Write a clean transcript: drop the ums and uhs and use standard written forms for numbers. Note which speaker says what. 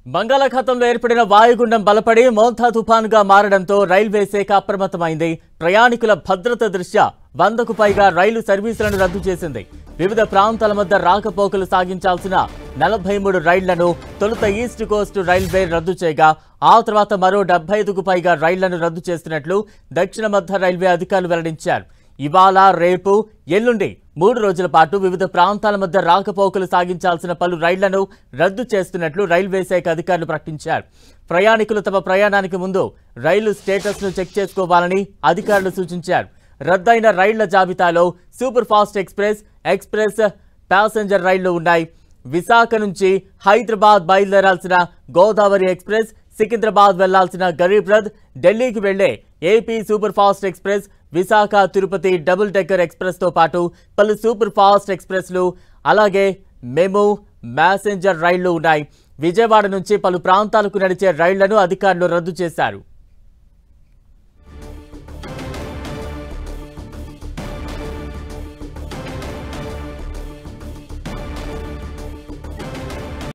Speaker 1: బంగాళాఖాతంలో ఏర్పడిన వాయుగుండం బలపడి మోంతా తుఫానుగా మారడంతో రైల్వే శాఖ అప్రమత్తమైంది. ప్రయాణికుల భద్రత దృష్ట్యా 100కు పైగా రైలు సర్వీసులను రద్దు చేసింది. వివిధ ప్రాంతాల మధ్య రాకపోకలు సాగించాల్సిన 43 రైళ్లను తొలుత ఈస్ట్ కోస్ట్ రైల్వే రద్దు చేయగా ఆ తర్వాత మరో 75కు పైగా రైళ్లను రద్దు చేస్తున్నట్లు దక్షిణ మధ్య రైల్వే అధికారులు వెల్లడించారు. ఇవాళ రేపు ఎల్లుండి 3 రోజుల పాటు వివిధ ప్రాంతాల మధ్య రాకపోకలు సాగించాల్సిన పలు రైళ్లను రద్దు చేస్తున్నట్లు రైల్వే శాఖ అధికారులు ప్రకటించారు. ప్రయాణికులు తమ ప్రయాణానికి ముందు రైలు స్టేటస్ను చెక్ చేసుకోవాలని అధికారులు సూచించారు. రద్దయిన రైళ్ల జాబితాలో సూపర్ ఫాస్ట్ ఎక్స్ప్రెస్ ప్యాసింజర్ రైళ్లు ఉన్నాయి. విశాఖ నుంచి హైదరాబాద్ బయలుదేరాల్సిన గోదావరి ఎక్స్ప్రెస్, సికింద్రాబాద్ వెళ్లాల్సిన గరీబ్ రథ్, ఢిల్లీకి వెళ్లే AP super fast express, Visakha Tirupati double decker express తో పాటు పలు సూపర్ ఫాస్ట్ ఎక్స్ప్రెస్లు అలాగే మెము ప్యాసింజర్ రైళ్లు ఉన్నాయి. విజయవాడ నుంచి పలు ప్రాంతాలకు నడిచే రైళ్లను అధికారులు రద్దు చేశారు.